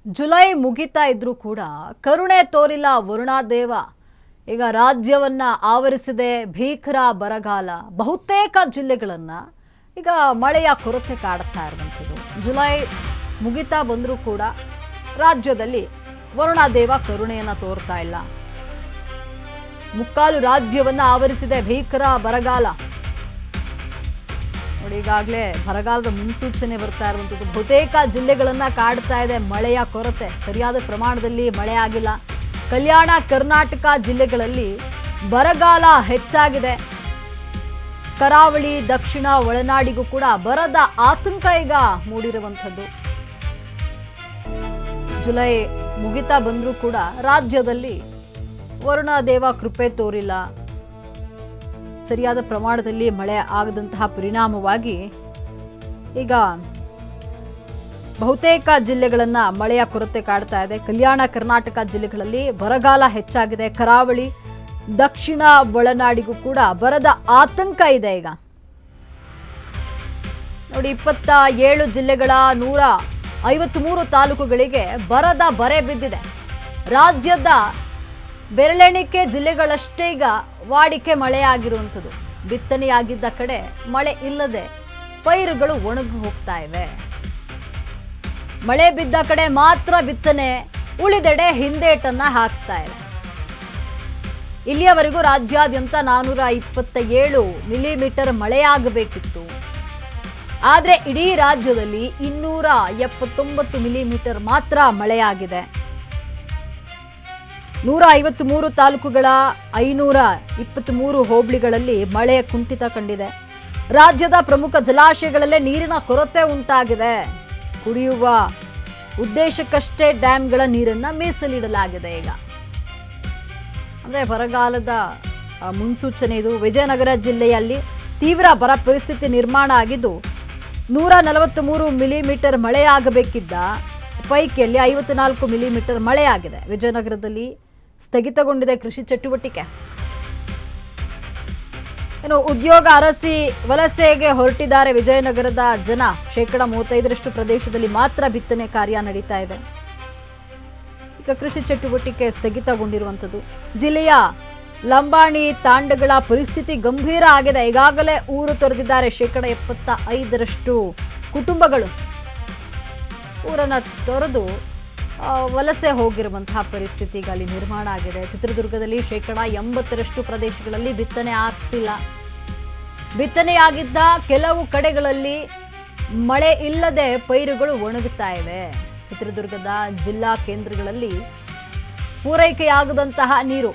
July ಮುಗಿತಾ ಇದ್ರೂ ಕೂಡ ಕರುಣೆ ತೋರಿಲ್ಲ ವರುಣಾದೇವ. ಈಗ ರಾಜ್ಯವನ್ನ ಆವರಿಸಿದೆ ಭೀಕರ ಬರಗಾಲ. ಬಹುತೇಕ ಜಿಲ್ಲೆಗಳನ್ನ ಈಗ ಮಳೆಯ ಕೊರತೆ ಕಾಡುತ್ತಾ ಇರುವಂಥದ್ದು. ಜುಲೈ ಮುಗಿತಾ ಬಂದರೂ ಕೂಡ ರಾಜ್ಯದಲ್ಲಿ ವರುಣಾದೇವ ಕರುಣೆಯನ್ನ ತೋರ್ತಾ ಇಲ್ಲ. ಮುಕ್ಕಾಲು ರಾಜ್ಯವನ್ನ ಆವರಿಸಿದೆ ಭೀಕರ ಬರಗಾಲ. ನೋಡಿ, ಈಗಾಗಲೇ ಬರಗಾಲದ ಮುನ್ಸೂಚನೆ ಬರ್ತಾ ಇರುವಂಥದ್ದು. ಬಹುತೇಕ ಜಿಲ್ಲೆಗಳನ್ನ ಕಾಡ್ತಾ ಇದೆ ಮಳೆಯ ಕೊರತೆ. ಸರಿಯಾದ ಪ್ರಮಾಣದಲ್ಲಿ ಮಳೆ ಆಗಿಲ್ಲ. ಕಲ್ಯಾಣ ಕರ್ನಾಟಕ ಜಿಲ್ಲೆಗಳಲ್ಲಿ ಬರಗಾಲ ಹೆಚ್ಚಾಗಿದೆ. ಕರಾವಳಿ, ದಕ್ಷಿಣ ಒಳನಾಡಿಗೂ ಕೂಡ ಬರದ ಆತಂಕ ಈಗ ಮೂಡಿರುವಂಥದ್ದು. ಜುಲೈ ಮುಗಿತಾ ಬಂದರೂ ಕೂಡ ರಾಜ್ಯದಲ್ಲಿ ವರುಣಾದೇವ ಕೃಪೆ ತೋರಿಲ್ಲ. ಸರಿಯಾದ ಪ್ರಮಾಣದಲ್ಲಿ ಮಳೆ ಆಗದಂತಹ ಪರಿಣಾಮವಾಗಿ ಈಗ ಬಹುತೇಕ ಜಿಲ್ಲೆಗಳನ್ನ ಮಳೆಯ ಕೊರತೆ ಕಾಡ್ತಾ ಇದೆ. ಕಲ್ಯಾಣ ಕರ್ನಾಟಕ ಜಿಲ್ಲೆಗಳಲ್ಲಿ ಬರಗಾಲ ಹೆಚ್ಚಾಗಿದೆ. ಕರಾವಳಿ, ದಕ್ಷಿಣ ಒಳನಾಡಿಗೂ ಕೂಡ ಬರದ ಆತಂಕ ಇದೆ. ಈಗ ನೋಡಿ, 27 ಜಿಲ್ಲೆಗಳ 153 ತಾಲೂಕುಗಳಿಗೆ ಬರದ ಬರೆ ಬಿದ್ದಿದೆ. ರಾಜ್ಯದ ಬೆರಳೆಣಿಕೆ ಜಿಲ್ಲೆಗಳಷ್ಟೇ ಈಗ ವಾಡಿಕೆ ಮಳೆ ಆಗಿರುವಂಥದ್ದು. ಬಿತ್ತನೆಯಾಗಿದ್ದ ಕಡೆ ಮಳೆ ಇಲ್ಲದೆ ಪೈರುಗಳು ಒಣಗಿ ಹೋಗ್ತಾ ಇವೆ. ಮಳೆ ಬಿದ್ದ ಕಡೆ ಮಾತ್ರ ಬಿತ್ತನೆ, ಉಳಿದೆಡೆ ಹಿಂದೇಟನ್ನ ಹಾಕ್ತಾ ಇದೆ. ಇಲ್ಲಿಯವರೆಗೂ ರಾಜ್ಯಾದ್ಯಂತ 427 ಮಿಲಿಮೀಟರ್ ಮಳೆಯಾಗಬೇಕಿತ್ತು. ಆದರೆ ಇಡೀ ರಾಜ್ಯದಲ್ಲಿ 279 ಮಿಲಿಮೀಟರ್ ಮಾತ್ರ ಮಳೆಯಾಗಿದೆ. 153 ತಾಲೂಕುಗಳ 523 ಹೋಬಳಿಗಳಲ್ಲಿ ಮಳೆ ಕುಂಠಿತ ಕಂಡಿದೆ. ರಾಜ್ಯದ ಪ್ರಮುಖ ಜಲಾಶಯಗಳಲ್ಲೇ ನೀರಿನ ಕೊರತೆ ಉಂಟಾಗಿದೆ. ಕುಡಿಯುವ ಉದ್ದೇಶಕ್ಕಷ್ಟೇ ಡ್ಯಾಂಗಳ ನೀರನ್ನ ಮೀಸಲಿಡಲಾಗಿದೆ. ಈಗ ಅಂದ್ರೆ ಬರಗಾಲದ ಮುನ್ಸೂಚನೆ ಇದು. ವಿಜಯನಗರ ಜಿಲ್ಲೆಯಲ್ಲಿ ತೀವ್ರ ಬರ ಪರಿಸ್ಥಿತಿ ನಿರ್ಮಾಣ ಆಗಿದ್ದು 143 ಮಿಲಿಮೀಟರ್ ಮಳೆಯಾಗಬೇಕಿದ್ದ ಪೈಕಿಯಲ್ಲಿ 54 ಮಿಲಿಮೀಟರ್ ಮಳೆಯಾಗಿದೆ. ವಿಜಯನಗರದಲ್ಲಿ ಸ್ಥಗಿತಗೊಂಡಿದೆ ಕೃಷಿ ಚಟುವಟಿಕೆ. ಇನ್ನು ಉದ್ಯೋಗ ಅರಸಿ ವಲಸೆಗೆ ಹೊರಟಿದ್ದಾರೆ ವಿಜಯನಗರದ ಜನ. 35% ಪ್ರದೇಶದಲ್ಲಿ ಮಾತ್ರ ಬಿತ್ತನೆ ಕಾರ್ಯ ನಡೀತಾ ಇದೆ. ಈಗ ಕೃಷಿ ಚಟುವಟಿಕೆ ಸ್ಥಗಿತಗೊಂಡಿರುವಂಥದ್ದು. ಜಿಲ್ಲೆಯ ಲಂಬಾಣಿ ತಾಂಡಗಳ ಪರಿಸ್ಥಿತಿ ಗಂಭೀರ ಆಗಿದೆ. ಈಗಾಗಲೇ ಊರು ತೊರೆದಿದ್ದಾರೆ 75% ಕುಟುಂಬಗಳು. ಊರನ್ನ ತೊರೆದು ವಲಸೆ ಹೋಗಿರುವಂತಹ ಪರಿಸ್ಥಿತಿ ಈಗ ಅಲ್ಲಿ ನಿರ್ಮಾಣ ಆಗಿದೆ. ಚಿತ್ರದುರ್ಗದಲ್ಲಿ 80% ಪ್ರದೇಶಗಳಲ್ಲಿ ಬಿತ್ತನೆ ಆಗ್ತಿಲ್ಲ. ಬಿತ್ತನೆಯಾಗಿದ್ದ ಕೆಲವು ಕಡೆಗಳಲ್ಲಿ ಮಳೆ ಇಲ್ಲದೆ ಪೈರುಗಳು ಒಣಗುತ್ತಾ ಇವೆ. ಚಿತ್ರದುರ್ಗದ ಜಿಲ್ಲಾ ಕೇಂದ್ರಗಳಲ್ಲಿ ಪೂರೈಕೆಯಾಗದಂತಹ ನೀರು.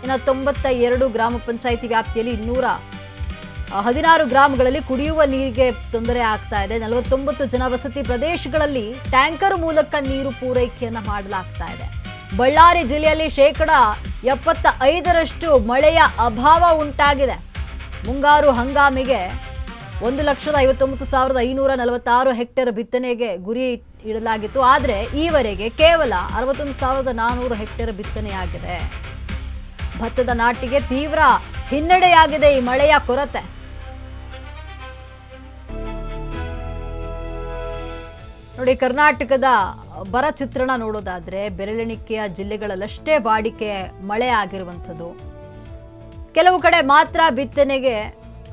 ಇನ್ನು 92 ಗ್ರಾಮ ಪಂಚಾಯಿತಿ ವ್ಯಾಪ್ತಿಯಲ್ಲಿ 216 ಗ್ರಾಮಗಳಲ್ಲಿ ಕುಡಿಯುವ ನೀರಿಗೆ ತೊಂದರೆ ಆಗ್ತಾ ಇದೆ. 49 ಜನವಸತಿ ಪ್ರದೇಶಗಳಲ್ಲಿ ಟ್ಯಾಂಕರ್ ಮೂಲಕ ನೀರು ಪೂರೈಕೆಯನ್ನ ಮಾಡಲಾಗ್ತಾ ಇದೆ. ಬಳ್ಳಾರಿ ಜಿಲ್ಲೆಯಲ್ಲಿ 75% ಮಳೆಯ ಅಭಾವ ಉಂಟಾಗಿದೆ. ಮುಂಗಾರು ಹಂಗಾಮಿಗೆ 1,59,546 ಹೆಕ್ಟೇರ್ ಬಿತ್ತನೆಗೆ ಗುರಿ ಇಡಲಾಗಿತ್ತು. ಆದರೆ ಈವರೆಗೆ ಕೇವಲ 61,400 ಹೆಕ್ಟೇರ್ ಬಿತ್ತನೆಯಾಗಿದೆ. ಭತ್ತದ ನಾಟಿಗೆ ತೀವ್ರ ಹಿನ್ನಡೆಯಾಗಿದೆ ಈ ಮಳೆಯ ಕೊರತೆ. ನೋಡಿ, ಕರ್ನಾಟಕದ ಬರ ಚಿತ್ರಣ ನೋಡೋದಾದ್ರೆ ಬೆರಳೆಣಿಕೆಯ ಜಿಲ್ಲೆಗಳಲ್ಲಷ್ಟೇ ಬಾಡಿಕೆ ಮಳೆ ಆಗಿರುವಂಥದ್ದು. ಕೆಲವು ಕಡೆ ಮಾತ್ರ ಬಿತ್ತನೆಗೆ,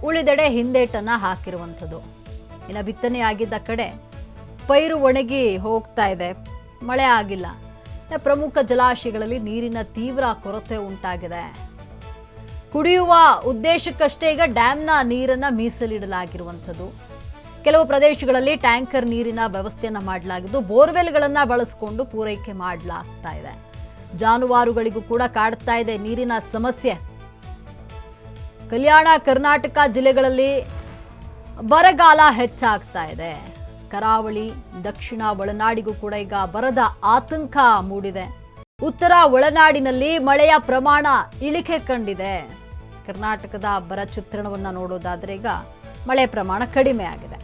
ಉಳಿದೆಡೆ ಹಿಂದೇಟನ್ನ ಹಾಕಿರುವಂಥದ್ದು. ಇನ್ನು ಬಿತ್ತನೆಯಾಗಿದ್ದ ಕಡೆ ಪೈರು ಒಣಗಿ ಹೋಗ್ತಾ ಇದೆ, ಮಳೆ ಆಗಿಲ್ಲ. ಪ್ರಮುಖ ಜಲಾಶಯಗಳಲ್ಲಿ ನೀರಿನ ತೀವ್ರ ಕೊರತೆ ಉಂಟಾಗಿದೆ. ಕುಡಿಯುವ ಉದ್ದೇಶಕ್ಕಷ್ಟೇ ಈಗ ಡ್ಯಾಂನ ನೀರನ್ನ ಮೀಸಲಿಡಲಾಗಿರುವಂಥದ್ದು. ಕೆಲವು ಪ್ರದೇಶಗಳಲ್ಲಿ ಟ್ಯಾಂಕರ್ ನೀರಿನ ವ್ಯವಸ್ಥೆಯನ್ನ ಮಾಡಲಾಗಿದ್ದು ಬೋರ್ವೆಲ್ಗಳನ್ನ ಬಳಸಿಕೊಂಡು ಪೂರೈಕೆ ಮಾಡಲಾಗ್ತಾ ಇದೆ. ಜಾನುವಾರುಗಳಿಗೂ ಕೂಡ ಕಾಡ್ತಾ ಇದೆ ನೀರಿನ ಸಮಸ್ಯೆ. ಕಲ್ಯಾಣ ಕರ್ನಾಟಕ ಜಿಲ್ಲೆಗಳಲ್ಲಿ ಬರಗಾಲ ಹೆಚ್ಚಾಗ್ತಾ ಇದೆ. ಕರಾವಳಿ, ದಕ್ಷಿಣ ಒಳನಾಡಿಗೂ ಕೂಡ ಈಗ ಬರದ ಆತಂಕ ಮೂಡಿದೆ. ಉತ್ತರ ಒಳನಾಡಿನಲ್ಲಿ ಮಳೆಯ ಪ್ರಮಾಣ ಇಳಿಕೆ ಕಂಡಿದೆ. ಕರ್ನಾಟಕದ ಬರ ಚಿತ್ರಣವನ್ನ ನೋಡೋದಾದ್ರೆ ಈಗ ಮಳೆ ಪ್ರಮಾಣ ಕಡಿಮೆ ಆಗಿದೆ.